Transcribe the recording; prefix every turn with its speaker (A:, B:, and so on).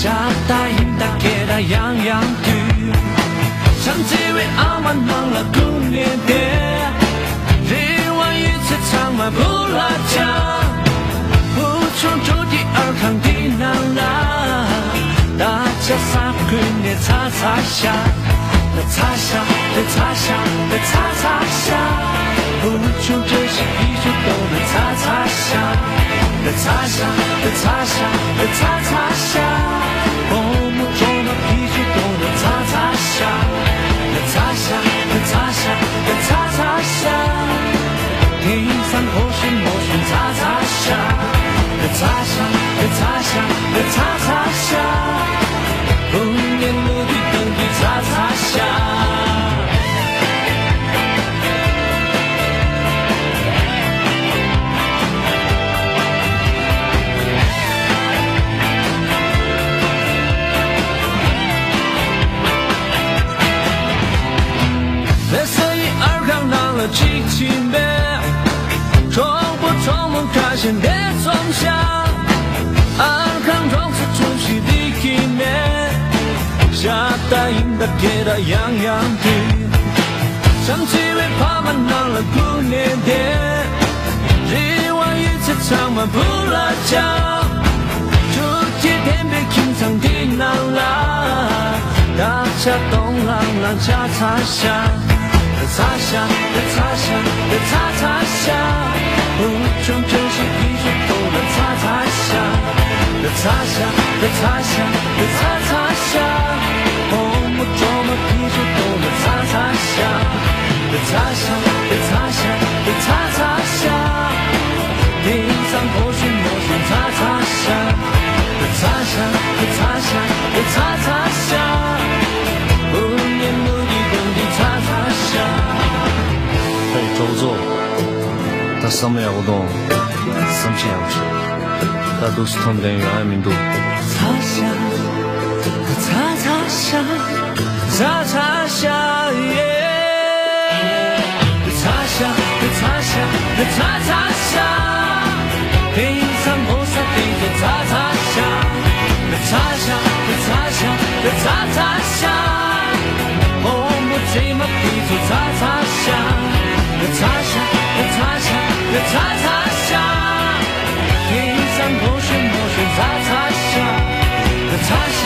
A: 下大雨大给它洋洋雨，像几位阿曼忙了古年的，日晚一次长马布拉加，不从主第二康的南拉，大家撒滚的擦擦下，的擦下，的擦下，的擦擦下，不从这些啤酒都能擦擦下，的擦下，的擦下，的擦擦下，红木中的啤酒都能擦擦下，的擦下，的擦下，的擦擦下，天上破线摩旋擦擦下，的擦下，的擦下，的擦擦下，不念目的等地擦擦下。几几遍，从不从梦开始的装下，安康装饰出席的一面，下大雨的给它洋洋雨，像几位爬满浪了古年的，日晚一次长满布拉加，出街天边轻唱的南拉，大家东浪浪恰恰下。擦下，的擦下，的擦擦下，不从这些啤酒都能擦擦下，的擦下，的擦下，的擦擦下，红木桌嘛啤酒都能擦擦下，的擦下，的擦下，的擦擦下，天上破旋摩旋擦擦下，的擦下，的擦下，的擦擦下，不念目的等地擦擦下。周座，他上面活动，上线不是，他都是他们的原来名度。擦下，擦擦下，擦擦下，耶！擦下，擦下，擦擦下，天上破沙地就擦擦下，擦下，擦下，擦擦下，红木醉马啤酒擦擦下。擦下，擦下，擦擦下，天上破旋摩旋擦擦下，擦下，